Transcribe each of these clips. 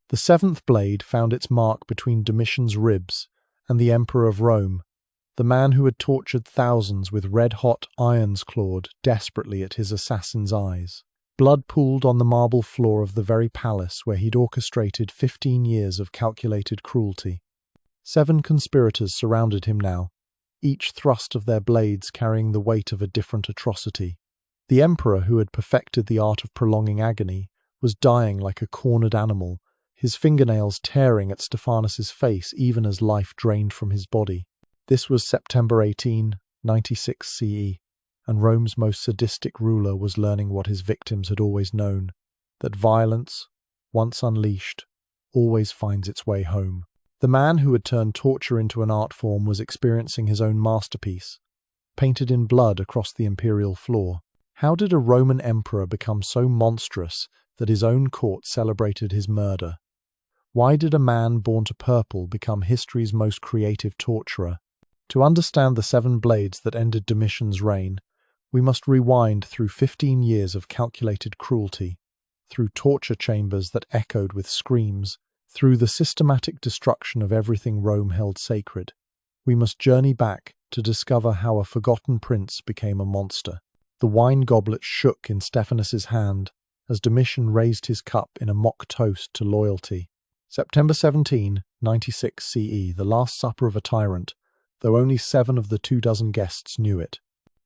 The seventh blade found its mark between Domitian's ribs and the Emperor of Rome, the man who had tortured thousands with red-hot irons clawed desperately at his assassin's eyes. Blood pooled on the marble floor of the very palace where he'd orchestrated 15 years of calculated cruelty. 7 conspirators surrounded him now, each thrust of their blades carrying the weight of a different atrocity. The emperor, who had perfected the art of prolonging agony, was dying like a cornered animal, his fingernails tearing at Stephanus's face even as life drained from his body. This was September 18, 96 CE, and Rome's most sadistic ruler was learning what his victims had always known, that violence, once unleashed, always finds its way home. The man who had turned torture into an art form was experiencing his own masterpiece, painted in blood across the imperial floor. How did a Roman emperor become so monstrous that his own court celebrated his murder? Why did a man born to purple become history's most creative torturer? To understand the 7 blades that ended Domitian's reign, we must rewind through 15 years of calculated cruelty, through torture chambers that echoed with screams, through the systematic destruction of everything Rome held sacred. We must journey back to discover how a forgotten prince became a monster. The wine goblet shook in Stephanus's hand as Domitian raised his cup in a mock toast to loyalty. September 17, 96 CE, the last supper of a tyrant, though only 7 of the 24 guests knew it.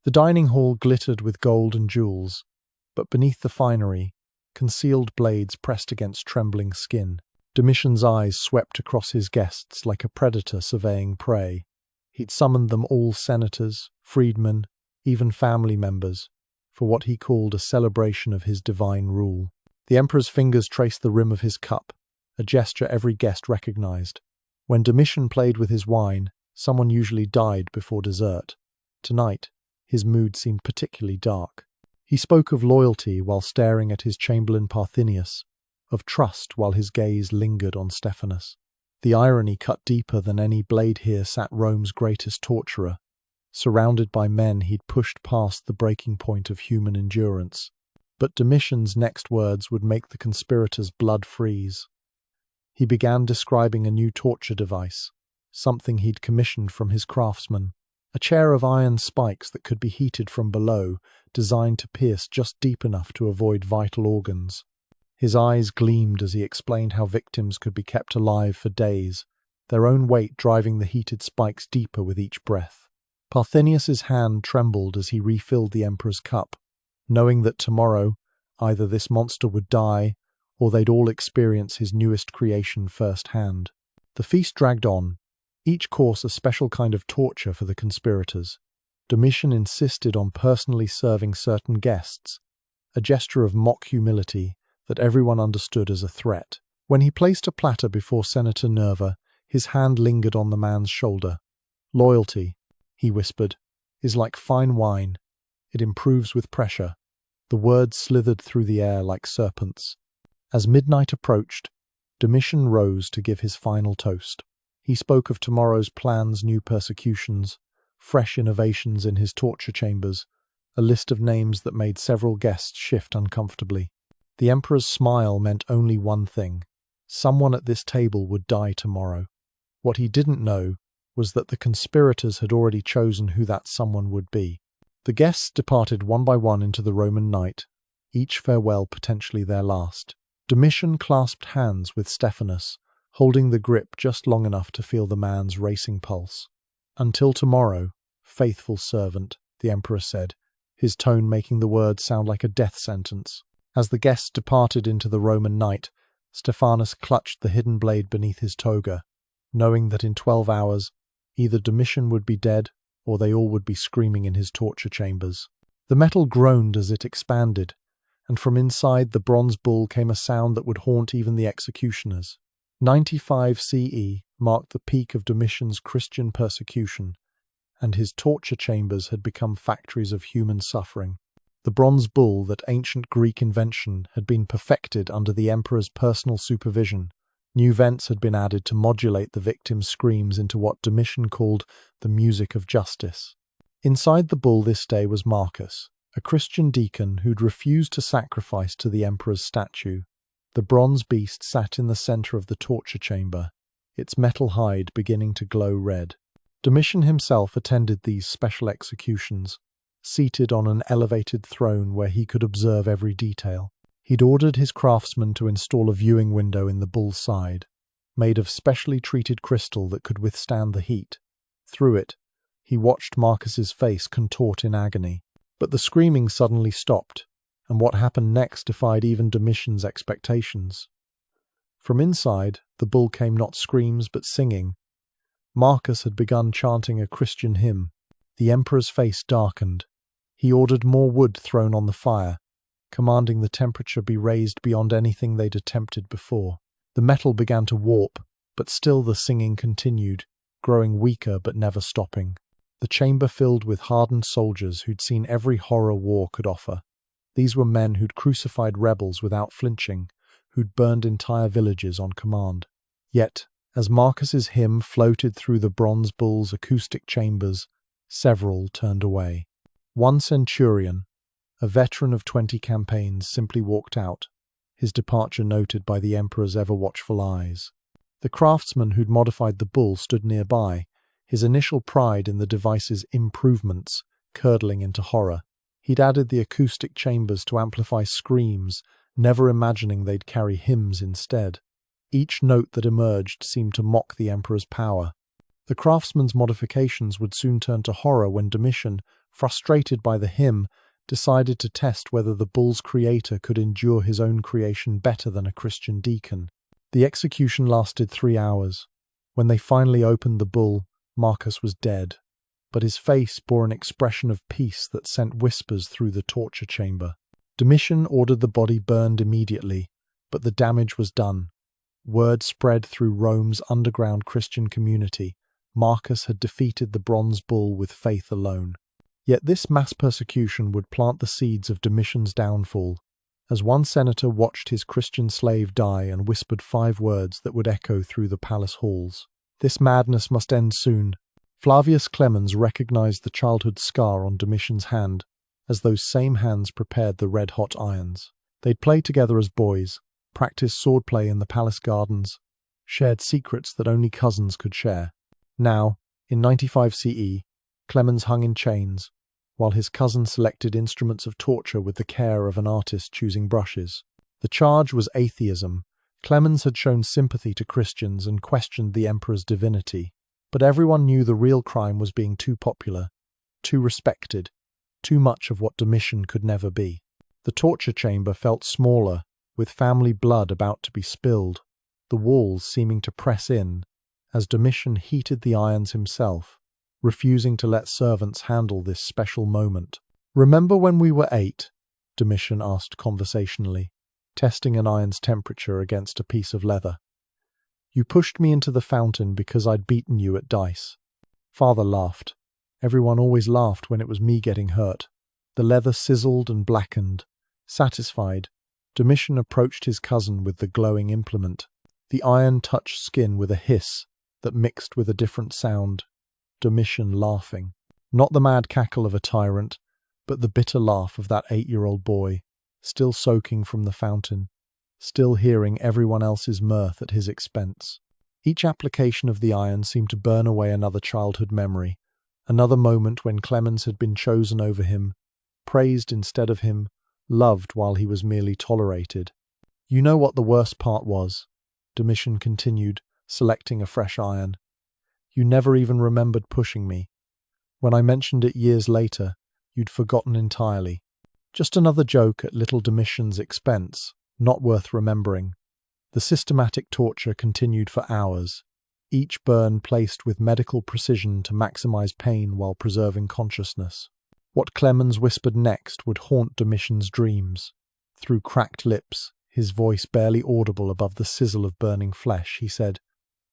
The dining hall glittered with gold and jewels, but beneath the finery, concealed blades pressed against trembling skin. Domitian's eyes swept across his guests like a predator surveying prey. He'd summoned them all, senators, freedmen, even family members, for what he called a celebration of his divine rule. The emperor's fingers traced the rim of his cup, a gesture every guest recognized. When Domitian played with his wine, someone usually died before dessert. Tonight, his mood seemed particularly dark. He spoke of loyalty while staring at his chamberlain Parthenius, of trust while his gaze lingered on Stephanus. The irony cut deeper than any blade. Here sat Rome's greatest torturer, surrounded by men he'd pushed past the breaking point of human endurance. But Domitian's next words would make the conspirators' blood freeze. He began describing a new torture device, something he'd commissioned from his craftsman, a chair of iron spikes that could be heated from below, designed to pierce just deep enough to avoid vital organs. His eyes gleamed as he explained how victims could be kept alive for days, their own weight driving the heated spikes deeper with each breath. Parthenius's hand trembled as he refilled the emperor's cup, knowing that tomorrow, either this monster would die, or they'd all experience his newest creation firsthand. The feast dragged on, each course a special kind of torture for the conspirators. Domitian insisted on personally serving certain guests, a gesture of mock humility that everyone understood as a threat. When he placed a platter before Senator Nerva, his hand lingered on the man's shoulder. "Loyalty," he whispered, "is like fine wine. It improves with pressure." The words slithered through the air like serpents. As midnight approached, Domitian rose to give his final toast. He spoke of tomorrow's plans, new persecutions, fresh innovations in his torture chambers, a list of names that made several guests shift uncomfortably. The emperor's smile meant only one thing: someone at this table would die tomorrow. What he didn't know was that the conspirators had already chosen who that someone would be. The guests departed one by one into the Roman night, each farewell potentially their last. Domitian clasped hands with Stephanus, holding the grip just long enough to feel the man's racing pulse. "Until tomorrow, faithful servant," the emperor said, his tone making the words sound like a death sentence. As the guests departed into the Roman night, Stephanus clutched the hidden blade beneath his toga, knowing that in 12 hours, either Domitian would be dead or they all would be screaming in his torture chambers. The metal groaned as it expanded, and from inside the bronze bull came a sound that would haunt even the executioners. 95 CE marked the peak of Domitian's Christian persecution, and his torture chambers had become factories of human suffering. The bronze bull, that ancient Greek invention, had been perfected under the emperor's personal supervision. New vents had been added to modulate the victim's screams into what Domitian called the music of justice. Inside the bull this day was Marcus, a Christian deacon who'd refused to sacrifice to the emperor's statue. The bronze beast sat in the center of the torture chamber, its metal hide beginning to glow red. Domitian himself attended these special executions, seated on an elevated throne where he could observe every detail. He'd ordered his craftsmen to install a viewing window in the bull's side, made of specially treated crystal that could withstand the heat. Through it, he watched Marcus's face contort in agony. But the screaming suddenly stopped, and what happened next defied even Domitian's expectations. From inside, the bull came not screams but singing. Marcus had begun chanting a Christian hymn. The emperor's face darkened. He ordered more wood thrown on the fire, commanding the temperature be raised beyond anything they'd attempted before. The metal began to warp, but still the singing continued, growing weaker but never stopping. The chamber filled with hardened soldiers who'd seen every horror war could offer. These were men who'd crucified rebels without flinching, who'd burned entire villages on command. Yet, as Marcus's hymn floated through the bronze bull's acoustic chambers, several turned away. One centurion, a veteran of 20 campaigns, simply walked out, his departure noted by the emperor's ever-watchful eyes. The craftsman who'd modified the bull stood nearby, his initial pride in the device's improvements curdling into horror. He'd added the acoustic chambers to amplify screams, never imagining they'd carry hymns instead. Each note that emerged seemed to mock the emperor's power. The craftsman's modifications would soon turn to horror when Domitian, frustrated by the hymn, decided to test whether the bull's creator could endure his own creation better than a Christian deacon. The execution lasted 3 hours. When they finally opened the bull, Marcus was dead, but his face bore an expression of peace that sent whispers through the torture chamber. Domitian ordered the body burned immediately, but the damage was done. Word spread through Rome's underground Christian community. Marcus had defeated the bronze bull with faith alone. Yet this mass persecution would plant the seeds of Domitian's downfall, as one senator watched his Christian slave die and whispered 5 words that would echo through the palace halls. This madness must end soon. Flavius Clemens recognized the childhood scar on Domitian's hand, as those same hands prepared the red-hot irons. They'd played together as boys, practiced swordplay in the palace gardens, shared secrets that only cousins could share. Now, in 95 CE, Clemens hung in chains, while his cousin selected instruments of torture with the care of an artist choosing brushes. The charge was atheism. Clemens had shown sympathy to Christians and questioned the emperor's divinity, but everyone knew the real crime was being too popular, too respected, too much of what Domitian could never be. The torture chamber felt smaller, with family blood about to be spilled, the walls seeming to press in, as Domitian heated the irons himself, refusing to let servants handle this special moment. "Remember when we were 8? Domitian asked conversationally, testing an iron's temperature against a piece of leather. "You pushed me into the fountain because I'd beaten you at dice." Father laughed. Everyone always laughed when it was me getting hurt. The leather sizzled and blackened. Satisfied, Domitian approached his cousin with the glowing implement. The iron touched skin with a hiss that mixed with a different sound. Domitian laughing. Not the mad cackle of a tyrant, but the bitter laugh of that 8-year-old boy, still soaking from the fountain, still hearing everyone else's mirth at his expense. Each application of the iron seemed to burn away another childhood memory, another moment when Clemens had been chosen over him, praised instead of him, loved while he was merely tolerated. "You know what the worst part was," Domitian continued, selecting a fresh iron. "You never even remembered pushing me. When I mentioned it years later, you'd forgotten entirely. Just another joke at little Domitian's expense, not worth remembering." The systematic torture continued for hours, each burn placed with medical precision to maximize pain while preserving consciousness. What Clemens whispered next would haunt Domitian's dreams. Through cracked lips, his voice barely audible above the sizzle of burning flesh, he said,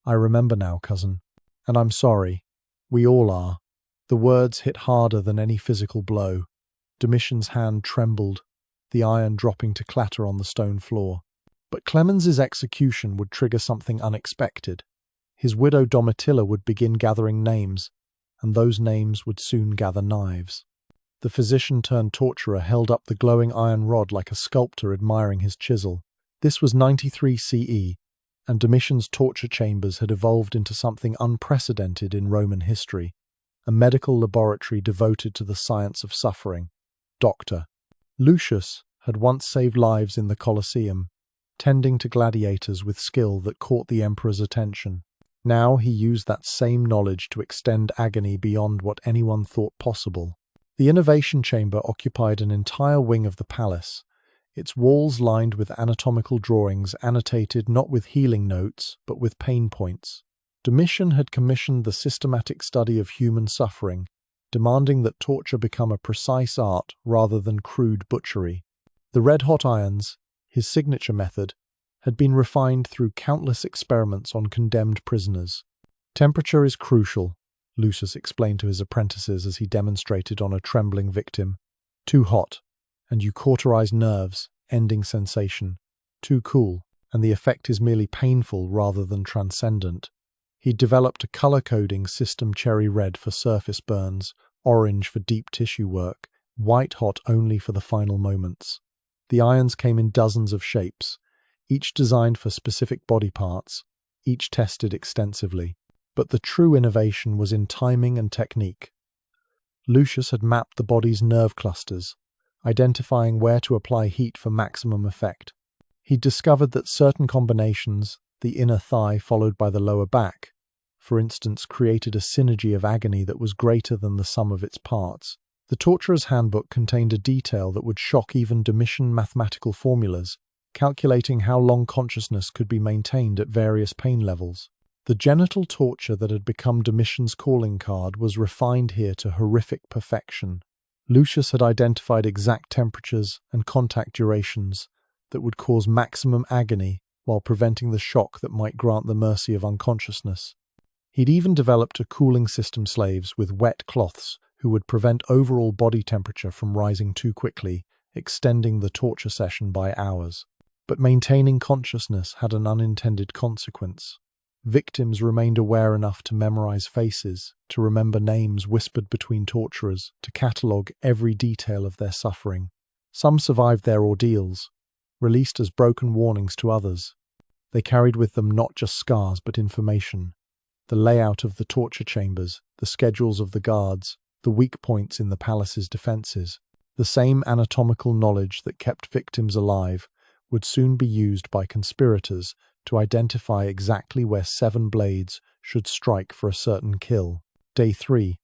"I remember now, cousin. And I'm sorry. We all are." The words hit harder than any physical blow. Domitian's hand trembled, the iron dropping to clatter on the stone floor. But Clemens's execution would trigger something unexpected. His widow Domitilla would begin gathering names, and those names would soon gather knives. The physician-turned-torturer held up the glowing iron rod like a sculptor admiring his chisel. This was 93 CE, and Domitian's torture chambers had evolved into something unprecedented in Roman history, a medical laboratory devoted to the science of suffering. Dr. Lucius had once saved lives in the Colosseum, tending to gladiators with skill that caught the emperor's attention. Now he used that same knowledge to extend agony beyond what anyone thought possible. The innovation chamber occupied an entire wing of the palace, its walls lined with anatomical drawings annotated not with healing notes, but with pain points. Domitian had commissioned the systematic study of human suffering, demanding that torture become a precise art rather than crude butchery. The red-hot irons, his signature method, had been refined through countless experiments on condemned prisoners. Temperature is crucial, Lucius explained to his apprentices as he demonstrated on a trembling victim. Too hot, and you cauterize nerves, ending sensation. Too cool, and the effect is merely painful rather than transcendent. He developed a color-coding system: cherry red for surface burns, orange for deep tissue work, white hot only for the final moments. The irons came in dozens of shapes, each designed for specific body parts, each tested extensively. But the true innovation was in timing and technique. Lucius had mapped the body's nerve clusters, identifying where to apply heat for maximum effect. He discovered that certain combinations, the inner thigh followed by the lower back, for instance, created a synergy of agony that was greater than the sum of its parts. The torturer's handbook contained a detail that would shock even Domitian mathematical formulas, calculating how long consciousness could be maintained at various pain levels. The genital torture that had become Domitian's calling card was refined here to horrific perfection. Lucius had identified exact temperatures and contact durations that would cause maximum agony while preventing the shock that might grant the mercy of unconsciousness. He'd even developed a cooling system: slaves with wet cloths who would prevent overall body temperature from rising too quickly, extending the torture session by hours. But maintaining consciousness had an unintended consequence. Victims remained aware enough to memorize faces, to remember names whispered between torturers, to catalogue every detail of their suffering. Some survived their ordeals, released as broken warnings to others. They carried with them not just scars but information: the layout of the torture chambers, the schedules of the guards, the weak points in the palace's defenses. The same anatomical knowledge that kept victims alive would soon be used by conspirators to identify exactly where 7 blades should strike for a certain kill. Day 3.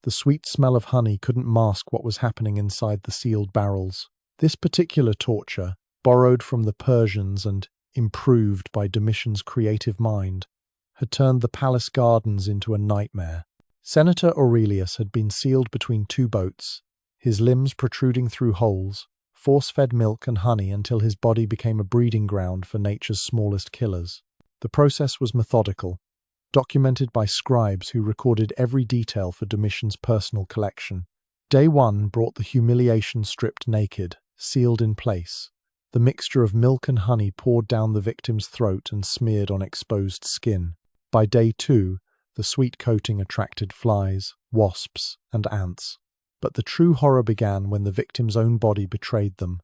The sweet smell of honey couldn't mask what was happening inside the sealed barrels. This particular torture, borrowed from the Persians and improved by Domitian's creative mind, had turned the palace gardens into a nightmare. Senator Aurelius had been sealed between 2 boats, his limbs protruding through holes, force-fed milk and honey until his body became a breeding ground for nature's smallest killers. The process was methodical, documented by scribes who recorded every detail for Domitian's personal collection. Day 1 brought the humiliation stripped naked, sealed in place. The mixture of milk and honey poured down the victim's throat and smeared on exposed skin. By day 2, the sweet coating attracted flies, wasps, and ants. But the true horror began when the victim's own body betrayed them,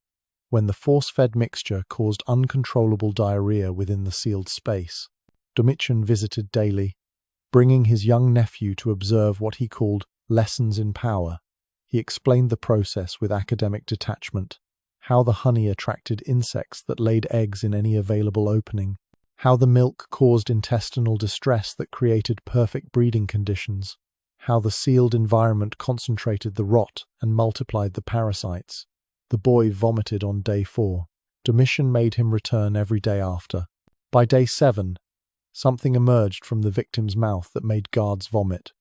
when the force-fed mixture caused uncontrollable diarrhea within the sealed space. Domitian visited daily, bringing his young nephew to observe what he called lessons in power. He explained the process with academic detachment: how the honey attracted insects that laid eggs in any available opening, how the milk caused intestinal distress that created perfect breeding conditions, how the sealed environment concentrated the rot and multiplied the parasites. The boy vomited on day 4. Domitian made him return every day after. By day 7, something emerged from the victim's mouth that made guards vomit.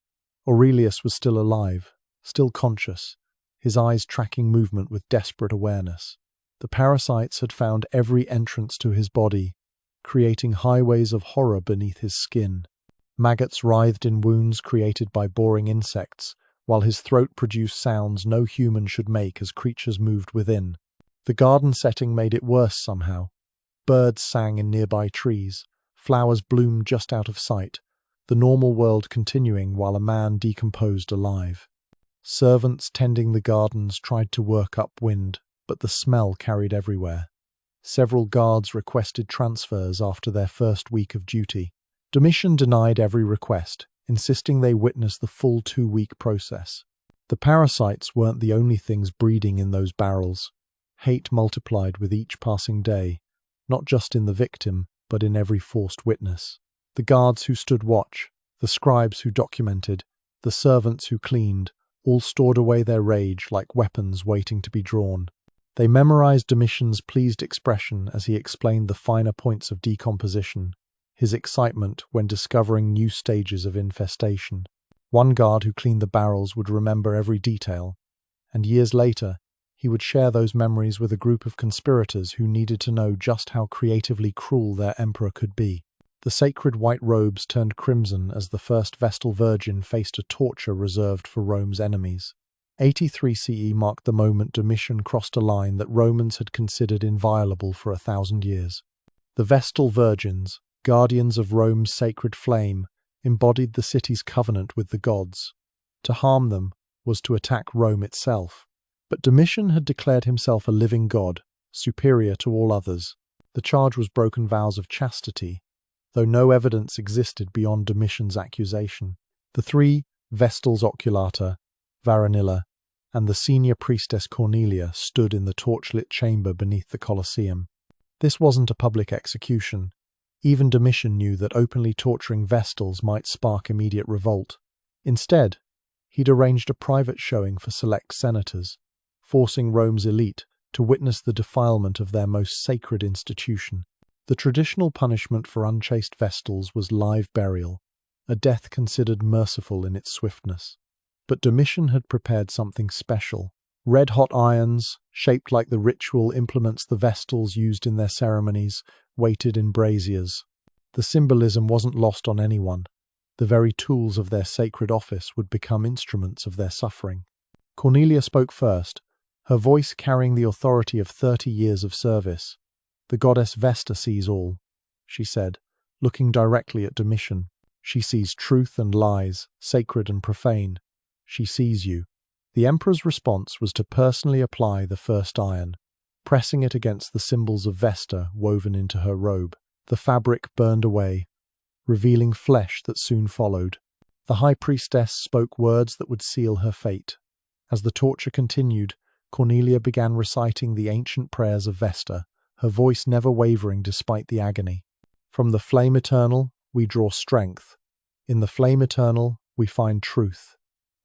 Aurelius was still alive, still conscious, his eyes tracking movement with desperate awareness. The parasites had found every entrance to his body, creating highways of horror beneath his skin. Maggots writhed in wounds created by boring insects, while his throat produced sounds no human should make as creatures moved within. The garden setting made it worse somehow. Birds sang in nearby trees, flowers bloomed just out of sight, the normal world continuing while a man decomposed alive. Servants tending the gardens tried to work upwind, but the smell carried everywhere. Several guards requested transfers after their first week of duty. Domitian denied every request, insisting they witness the full 2-week process. The parasites weren't the only things breeding in those barrels. Hate multiplied with each passing day, not just in the victim, but in every forced witness. The guards who stood watch, the scribes who documented, the servants who cleaned, all stored away their rage like weapons waiting to be drawn. They memorized Domitian's pleased expression as he explained the finer points of decomposition, his excitement when discovering new stages of infestation. One guard who cleaned the barrels would remember every detail, and years later, he would share those memories with a group of conspirators who needed to know just how creatively cruel their emperor could be. The sacred white robes turned crimson as the first Vestal Virgin faced a torture reserved for Rome's enemies. 83 CE marked the moment Domitian crossed a line that Romans had considered inviolable for 1,000 years. The Vestal Virgins, guardians of Rome's sacred flame, embodied the city's covenant with the gods. To harm them was to attack Rome itself. But Domitian had declared himself a living god, superior to all others. The charge was broken vows of chastity, though no evidence existed beyond Domitian's accusation. The 3 Vestals Oculata, Varanilla, and the senior priestess Cornelia stood in the torchlit chamber beneath the Colosseum. This wasn't a public execution. Even Domitian knew that openly torturing Vestals might spark immediate revolt. Instead, he'd arranged a private showing for select senators, forcing Rome's elite to witness the defilement of their most sacred institution. The traditional punishment for unchaste Vestals was live burial, a death considered merciful in its swiftness. But Domitian had prepared something special. Red-hot irons, shaped like the ritual implements the Vestals used in their ceremonies, waited in braziers. The symbolism wasn't lost on anyone. The very tools of their sacred office would become instruments of their suffering. Cornelia spoke first, her voice carrying the authority of 30 years of service. "The goddess Vesta sees all," she said, looking directly at Domitian. "She sees truth and lies, sacred and profane. She sees you." The emperor's response was to personally apply the first iron, pressing it against the symbols of Vesta woven into her robe. The fabric burned away, revealing flesh that soon followed. The high priestess spoke words that would seal her fate. As the torture continued, Cornelia began reciting the ancient prayers of Vesta, her voice never wavering despite the agony. "From the flame eternal, we draw strength. In the flame eternal, we find truth.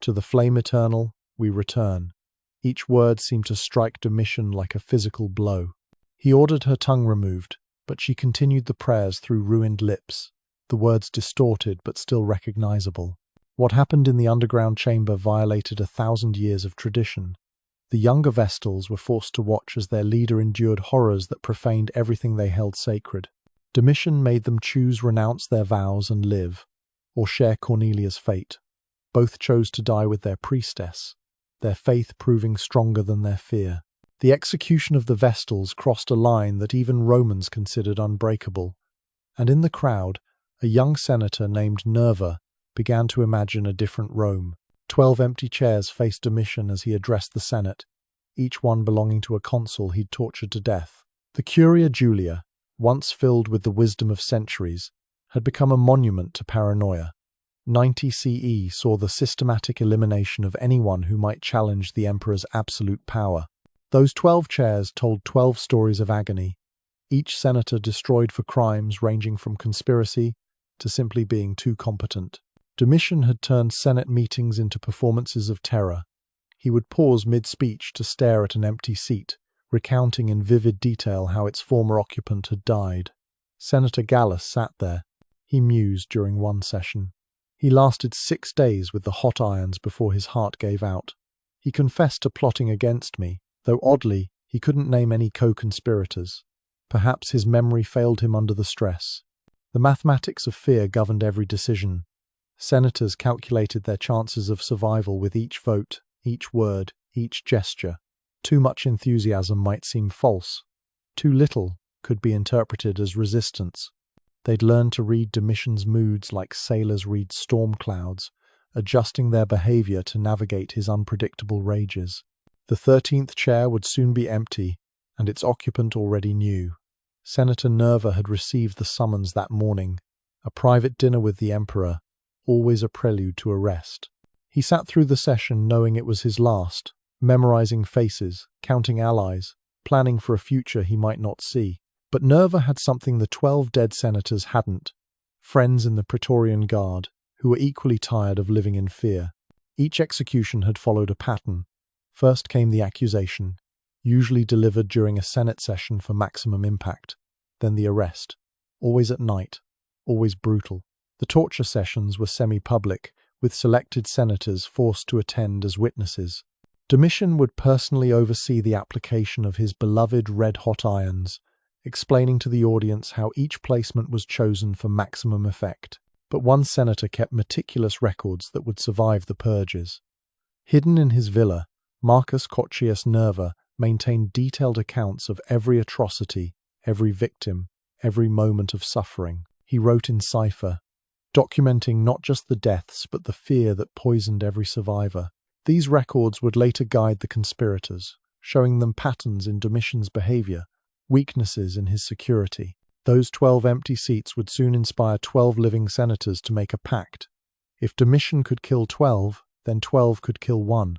To the flame eternal, we return." Each word seemed to strike Domitian like a physical blow. He ordered her tongue removed, but she continued the prayers through ruined lips, the words distorted but still recognizable. What happened in the underground chamber violated 1,000 years of tradition. The younger Vestals were forced to watch as their leader endured horrors that profaned everything they held sacred. Domitian made them choose renounce their vows and live, or share Cornelia's fate. Both chose to die with their priestess, their faith proving stronger than their fear. The execution of the Vestals crossed a line that even Romans considered unbreakable, and in the crowd, a young senator named Nerva began to imagine a different Rome. 12 empty chairs faced Domitian as he addressed the Senate, each one belonging to a consul he'd tortured to death. The Curia Julia, once filled with the wisdom of centuries, had become a monument to paranoia. 90 CE saw the systematic elimination of anyone who might challenge the emperor's absolute power. Those 12 chairs told 12 stories of agony, each senator destroyed for crimes ranging from conspiracy to simply being too competent. Domitian had turned Senate meetings into performances of terror. He would pause mid-speech to stare at an empty seat, recounting in vivid detail how its former occupant had died. Senator Gallus sat there. He mused during one session. He lasted 6 days with the hot irons before his heart gave out. He confessed to plotting against me, though oddly, he couldn't name any co-conspirators. Perhaps his memory failed him under the stress. The mathematics of fear governed every decision. Senators calculated their chances of survival with each vote, each word, each gesture. Too much enthusiasm might seem false. Too little could be interpreted as resistance. They'd learned to read Domitian's moods like sailors read storm clouds, adjusting their behavior to navigate his unpredictable rages. The 13th chair would soon be empty, and its occupant already knew. Senator Nerva had received the summons that morning, a private dinner with the emperor, always a prelude to arrest. He sat through the session knowing it was his last, memorizing faces, counting allies, planning for a future he might not see. But Nerva had something the 12 dead senators hadn't: friends in the Praetorian Guard, who were equally tired of living in fear. Each execution had followed a pattern. First came the accusation, usually delivered during a Senate session for maximum impact. Then the arrest, always at night, always brutal. The torture sessions were semi-public, with selected senators forced to attend as witnesses. Domitian would personally oversee the application of his beloved red-hot irons, explaining to the audience how each placement was chosen for maximum effect. But one senator kept meticulous records that would survive the purges. Hidden in his villa, Marcus Coccius Nerva maintained detailed accounts of every atrocity, every victim, every moment of suffering. He wrote in cipher, documenting not just the deaths but the fear that poisoned every survivor. These records would later guide the conspirators, showing them patterns in Domitian's behavior, weaknesses in his security. Those 12 empty seats would soon inspire 12 living senators to make a pact. If Domitian could kill 12, then 12 could kill one.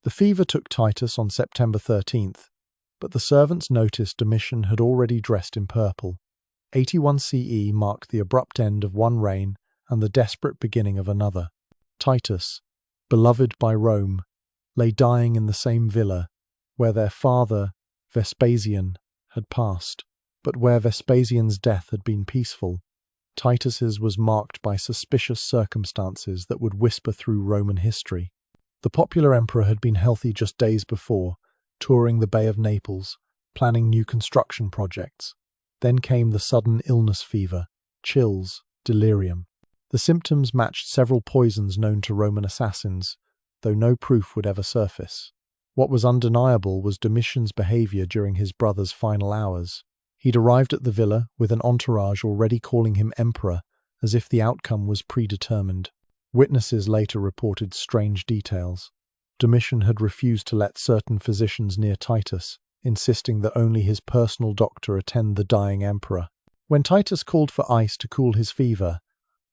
The fever took Titus on September 13th, but the servants noticed Domitian had already dressed in purple. 81 CE marked the abrupt end of one reign and the desperate beginning of another. Titus, beloved by Rome, lay dying in the same villa where their father, Vespasian, had passed. But where Vespasian's death had been peaceful, Titus's was marked by suspicious circumstances that would whisper through Roman history. The popular emperor had been healthy just days before, touring the Bay of Naples, planning new construction projects. Then came the sudden illness fever, chills, delirium. The symptoms matched several poisons known to Roman assassins, though no proof would ever surface. What was undeniable was Domitian's behavior during his brother's final hours. He'd arrived at the villa with an entourage already calling him emperor, as if the outcome was predetermined. Witnesses later reported strange details. Domitian had refused to let certain physicians near Titus, insisting that only his personal doctor attend the dying emperor. When Titus called for ice to cool his fever,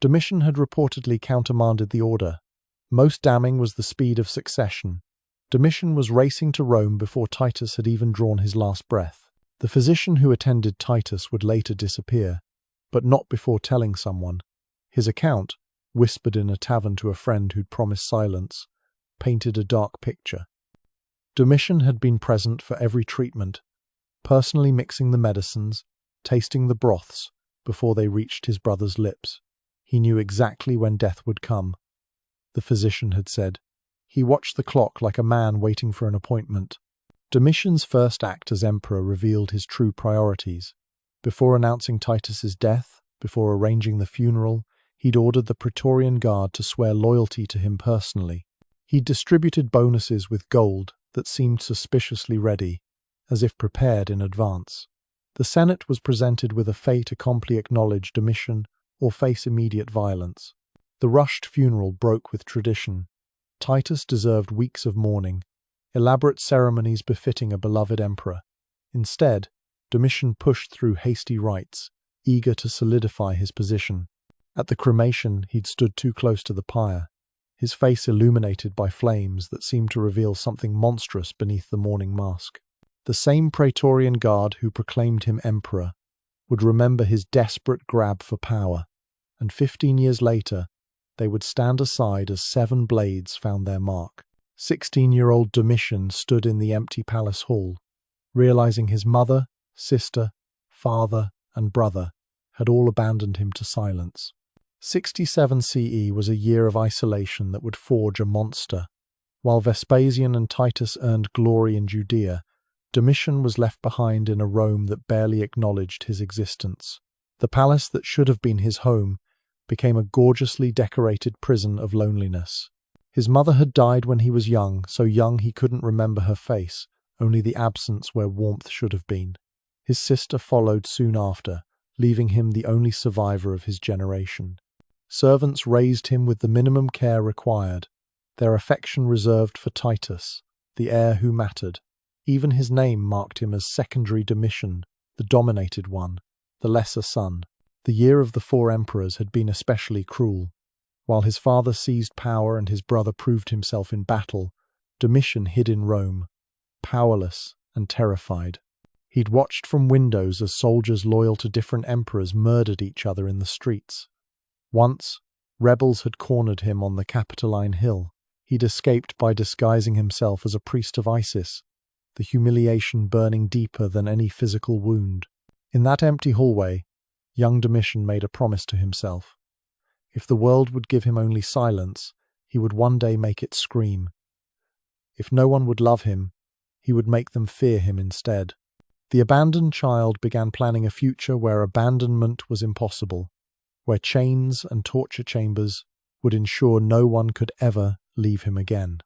Domitian had reportedly countermanded the order. Most damning was the speed of succession. Domitian was racing to Rome before Titus had even drawn his last breath. The physician who attended Titus would later disappear, but not before telling someone. His account, whispered in a tavern to a friend who'd promised silence, painted a dark picture. Domitian had been present for every treatment, personally mixing the medicines, tasting the broths, before they reached his brother's lips. He knew exactly when death would come, the physician had said. He watched the clock like a man waiting for an appointment. Domitian's first act as emperor revealed his true priorities. Before announcing Titus's death, before arranging the funeral, he'd ordered the Praetorian Guard to swear loyalty to him personally. He'd distributed bonuses with gold that seemed suspiciously ready, as if prepared in advance. The Senate was presented with a fait accompli: acknowledge Domitian or face immediate violence. The rushed funeral broke with tradition. Titus deserved weeks of mourning, elaborate ceremonies befitting a beloved emperor. Instead, Domitian pushed through hasty rites, eager to solidify his position. At the cremation, he'd stood too close to the pyre, his face illuminated by flames that seemed to reveal something monstrous beneath the mourning mask. The same Praetorian Guard who proclaimed him emperor would remember his desperate grab for power, and 15 years later, they would stand aside as 7 blades found their mark. 16-year-old Domitian stood in the empty palace hall, realizing his mother, sister, father, and brother had all abandoned him to silence. 67 CE was a year of isolation that would forge a monster. While Vespasian and Titus earned glory in Judea, Domitian was left behind in a Rome that barely acknowledged his existence. The palace that should have been his home became a gorgeously decorated prison of loneliness. His mother had died when he was young, so young he couldn't remember her face, only the absence where warmth should have been. His sister followed soon after, leaving him the only survivor of his generation. Servants raised him with the minimum care required, their affection reserved for Titus, the heir who mattered. Even his name marked him as secondary Domitian, the dominated one, the lesser son. The year of the 4 emperors had been especially cruel. While his father seized power and his brother proved himself in battle, Domitian hid in Rome, powerless and terrified. He'd watched from windows as soldiers loyal to different emperors murdered each other in the streets. Once, rebels had cornered him on the Capitoline Hill. He'd escaped by disguising himself as a priest of Isis, the humiliation burning deeper than any physical wound. In that empty hallway, young Domitian made a promise to himself. If the world would give him only silence, he would one day make it scream. If no one would love him, he would make them fear him instead. The abandoned child began planning a future where abandonment was impossible, where chains and torture chambers would ensure no one could ever leave him again.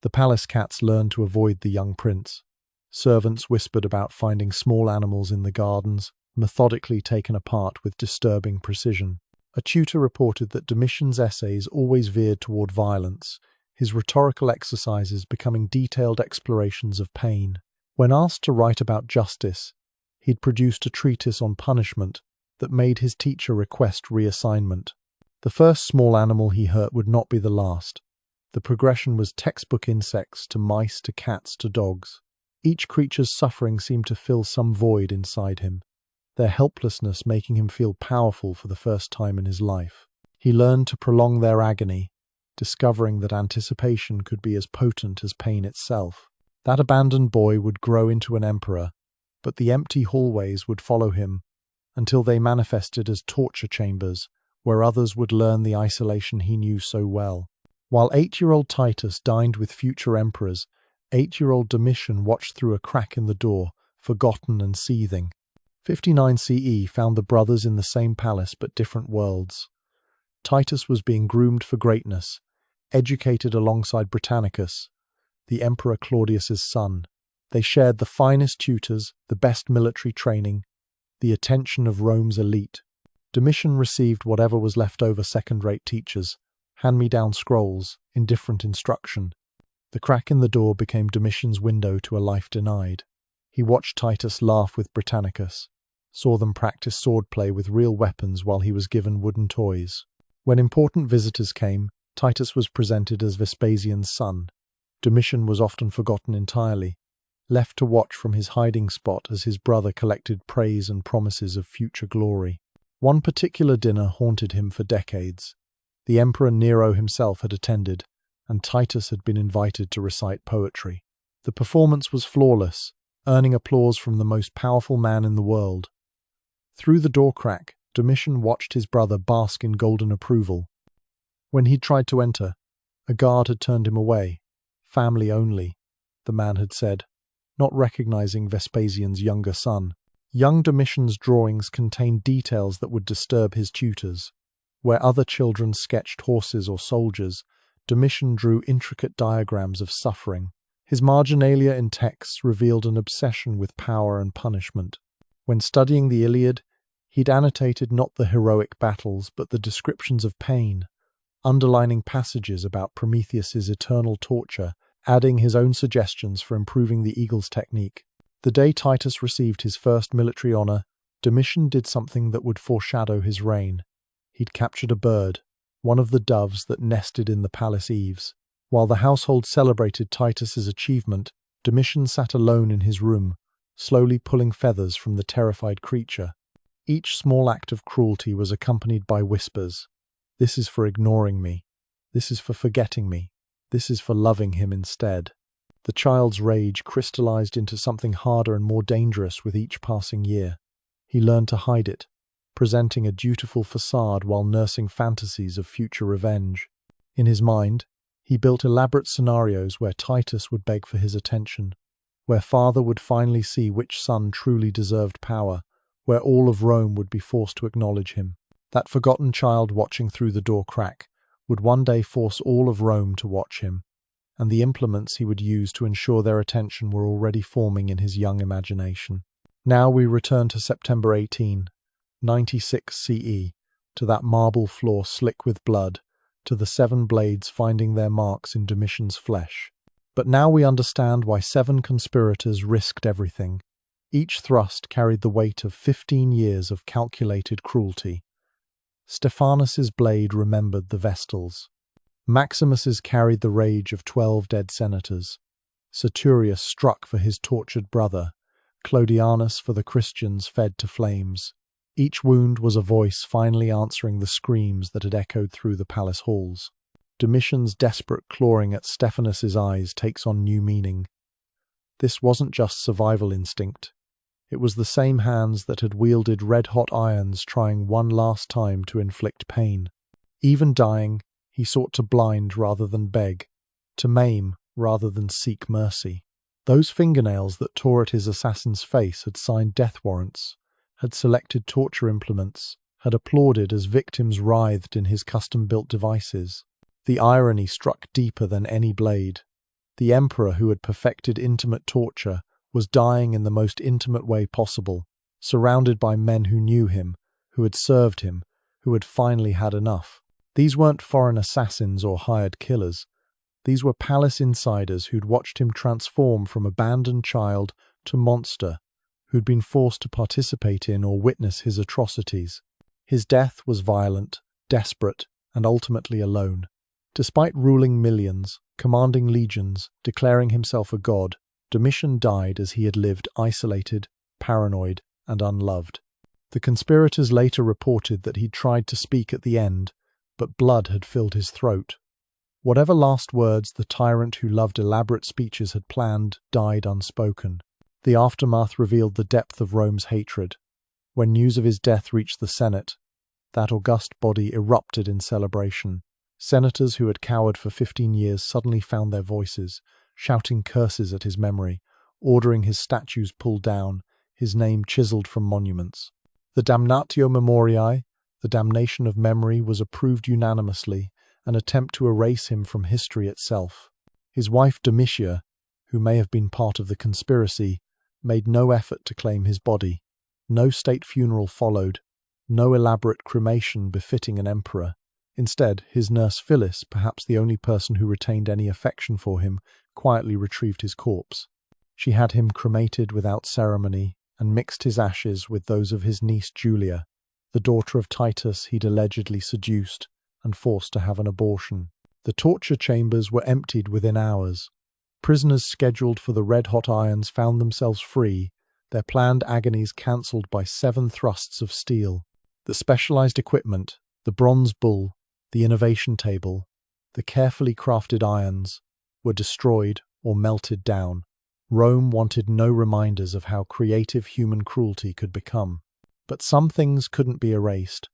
The palace cats learned to avoid the young prince. Servants whispered about finding small animals in the gardens, methodically taken apart with disturbing precision. A tutor reported that Domitian's essays always veered toward violence, his rhetorical exercises becoming detailed explorations of pain. When asked to write about justice, he'd produced a treatise on punishment that made his teacher request reassignment. The first small animal he hurt would not be the last. The progression was textbook insects to mice to cats to dogs. Each creature's suffering seemed to fill some void inside him, their helplessness making him feel powerful for the first time in his life. He learned to prolong their agony, discovering that anticipation could be as potent as pain itself. That abandoned boy would grow into an emperor, but the empty hallways would follow him until they manifested as torture chambers, where others would learn the isolation he knew so well. While 8-year-old Titus dined with future emperors, 8-year-old Domitian watched through a crack in the door, forgotten and seething. 59 CE found the brothers in the same palace but different worlds. Titus was being groomed for greatness, educated alongside Britannicus, the Emperor Claudius's son. They shared the finest tutors, the best military training, the attention of Rome's elite. Domitian received whatever was left over second-rate teachers, hand-me-down scrolls, indifferent instruction. The crack in the door became Domitian's window to a life denied. He watched Titus laugh with Britannicus, saw them practice swordplay with real weapons while he was given wooden toys. When important visitors came, Titus was presented as Vespasian's son. Domitian was often forgotten entirely, left to watch from his hiding spot as his brother collected praise and promises of future glory. One particular dinner haunted him for decades. The Emperor Nero himself had attended, and Titus had been invited to recite poetry. The performance was flawless, earning applause from the most powerful man in the world. Through the door crack, Domitian watched his brother bask in golden approval. When he tried to enter, a guard had turned him away. Family only, the man had said, not recognizing Vespasian's younger son. Young Domitian's drawings contained details that would disturb his tutors. Where other children sketched horses or soldiers, Domitian drew intricate diagrams of suffering. His marginalia in texts revealed an obsession with power and punishment. When studying the Iliad, he'd annotated not the heroic battles but the descriptions of pain, underlining passages about Prometheus's eternal torture, adding his own suggestions for improving the eagle's technique. The day Titus received his first military honor, Domitian did something that would foreshadow his reign. He'd captured a bird, one of the doves that nested in the palace eaves. While the household celebrated Titus's achievement, Domitian sat alone in his room, slowly pulling feathers from the terrified creature. Each small act of cruelty was accompanied by whispers. This is for ignoring me. This is for forgetting me. This is for loving him instead. The child's rage crystallized into something harder and more dangerous with each passing year. He learned to hide it, presenting a dutiful facade while nursing fantasies of future revenge. In his mind, he built elaborate scenarios where Titus would beg for his attention, where father would finally see which son truly deserved power, where all of Rome would be forced to acknowledge him. That forgotten child watching through the door crack would one day force all of Rome to watch him, and the implements he would use to ensure their attention were already forming in his young imagination. Now we return to September 18, 96 CE, to that marble floor slick with blood, to the 7 blades finding their marks in Domitian's flesh. But now we understand why 7 conspirators risked everything. Each thrust carried the weight of 15 years of calculated cruelty. Stephanus's blade remembered the Vestals. Maximus's carried the rage of 12 dead senators. Saturius struck for his tortured brother. Clodianus for the Christians fed to flames. Each wound was a voice finally answering the screams that had echoed through the palace halls. Domitian's desperate clawing at Stephanus's eyes takes on new meaning. This wasn't just survival instinct. It was the same hands that had wielded red-hot irons trying one last time to inflict pain. Even dying, he sought to blind rather than beg, to maim rather than seek mercy. Those fingernails that tore at his assassin's face had signed death warrants, had selected torture implements, had applauded as victims writhed in his custom-built devices. The irony struck deeper than any blade. The emperor who had perfected intimate torture was dying in the most intimate way possible, surrounded by men who knew him, who had served him, who had finally had enough. These weren't foreign assassins or hired killers. These were palace insiders who'd watched him transform from abandoned child to monster, who'd been forced to participate in or witness his atrocities. His death was violent, desperate, and ultimately alone. Despite ruling millions, commanding legions, declaring himself a god, Domitian died as he had lived isolated, paranoid, and unloved. The conspirators later reported that he'd tried to speak at the end, but blood had filled his throat. Whatever last words the tyrant who loved elaborate speeches had planned died unspoken. The aftermath revealed the depth of Rome's hatred. When news of his death reached the Senate, that august body erupted in celebration. Senators who had cowered for 15 years suddenly found their voices, shouting curses at his memory, ordering his statues pulled down, his name chiseled from monuments. The damnatio memoriae, the damnation of memory, was approved unanimously, an attempt to erase him from history itself. His wife Domitia, who may have been part of the conspiracy, made no effort to claim his body. No state funeral followed, no elaborate cremation befitting an emperor. Instead, his nurse Phyllis, perhaps the only person who retained any affection for him, quietly retrieved his corpse. She had him cremated without ceremony and mixed his ashes with those of his niece Julia, the daughter of Titus he'd allegedly seduced and forced to have an abortion. The torture chambers were emptied within hours. Prisoners scheduled for the red-hot irons found themselves free, their planned agonies cancelled by 7 thrusts of steel. The specialized equipment, the bronze bull, the innovation table, the carefully crafted irons, were destroyed or melted down. Rome wanted no reminders of how creative human cruelty could become. But some things couldn't be erased.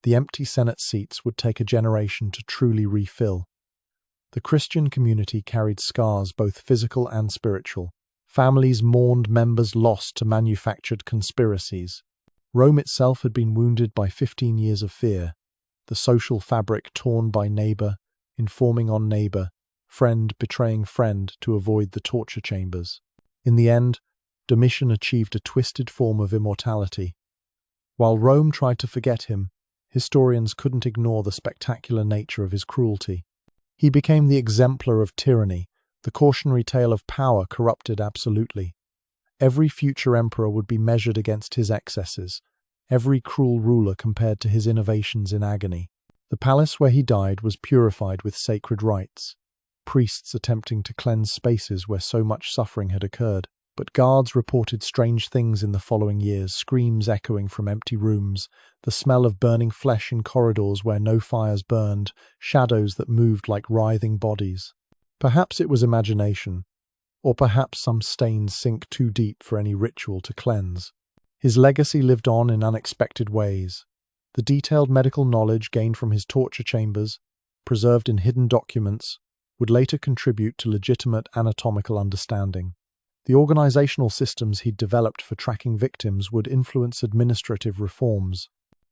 The empty Senate seats would take a generation to truly refill. The Christian community carried scars, both physical and spiritual. Families mourned members lost to manufactured conspiracies. Rome itself had been wounded by 15 years of fear, the social fabric torn by neighbor, informing on neighbor, friend betraying friend to avoid the torture chambers. In the end, Domitian achieved a twisted form of immortality. While Rome tried to forget him, historians couldn't ignore the spectacular nature of his cruelty. He became the exemplar of tyranny, the cautionary tale of power corrupted absolutely. Every future emperor would be measured against his excesses, every cruel ruler compared to his innovations in agony. The palace where he died was purified with sacred rites, priests attempting to cleanse spaces where so much suffering had occurred. But guards reported strange things in the following years, screams echoing from empty rooms, the smell of burning flesh in corridors where no fires burned, shadows that moved like writhing bodies. Perhaps it was imagination, or perhaps some stains sink too deep for any ritual to cleanse. His legacy lived on in unexpected ways. The detailed medical knowledge gained from his torture chambers, preserved in hidden documents, would later contribute to legitimate anatomical understanding. The organizational systems he'd developed for tracking victims would influence administrative reforms.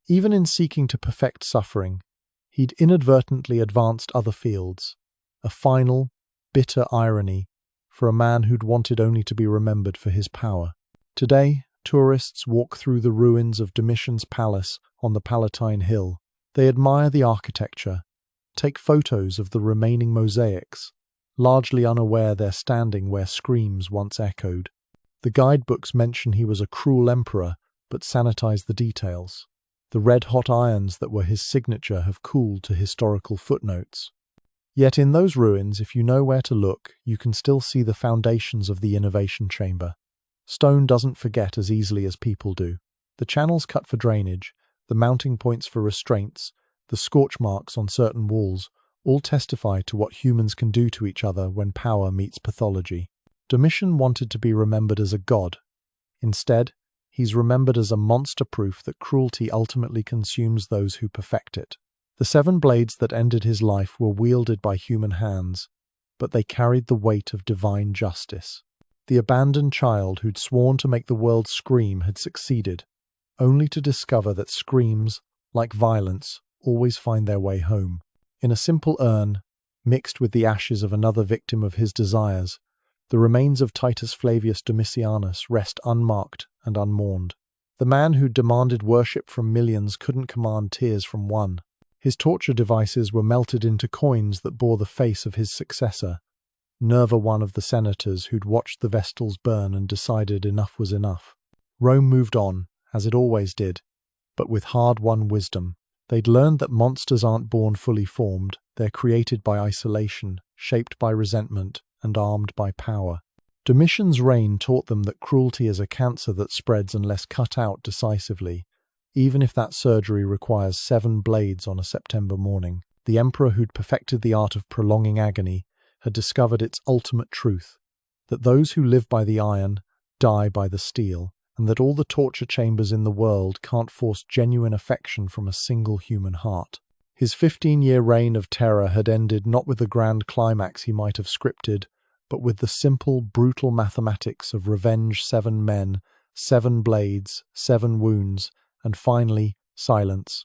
Even in seeking to perfect suffering, he'd inadvertently advanced other fields, a final, bitter irony for a man who'd wanted only to be remembered for his power. Today, tourists walk through the ruins of Domitian's palace on the Palatine Hill. They admire the architecture, take photos of the remaining mosaics, largely unaware they're standing where screams once echoed. The guidebooks mention he was a cruel emperor, but sanitize the details. The red-hot irons that were his signature have cooled to historical footnotes. Yet in those ruins, if you know where to look, you can still see the foundations of the innovation chamber. Stone doesn't forget as easily as people do. The channels cut for drainage, the mounting points for restraints, the scorch marks on certain walls, all testify to what humans can do to each other when power meets pathology. Domitian wanted to be remembered as a god. Instead, he's remembered as a monster proof that cruelty ultimately consumes those who perfect it. The 7 blades that ended his life were wielded by human hands, but they carried the weight of divine justice. The abandoned child who'd sworn to make the world scream had succeeded, only to discover that screams, like violence, always find their way home. In a simple urn, mixed with the ashes of another victim of his desires, the remains of Titus Flavius Domitianus rest unmarked and unmourned. The man who demanded worship from millions couldn't command tears from one. His torture devices were melted into coins that bore the face of his successor, Nerva, one of the senators who'd watched the Vestals burn and decided enough was enough. Rome moved on, as it always did, but with hard-won wisdom. They'd learned that monsters aren't born fully formed, they're created by isolation, shaped by resentment, and armed by power. Domitian's reign taught them that cruelty is a cancer that spreads unless cut out decisively, even if that surgery requires 7 blades on a September morning. The emperor who'd perfected the art of prolonging agony had discovered its ultimate truth, that those who live by the iron die by the steel, and that all the torture chambers in the world can't force genuine affection from a single human heart. His 15-year reign of terror had ended not with the grand climax he might have scripted, but with the simple, brutal mathematics of revenge: 7 men, 7 blades, 7 wounds, and finally, silence.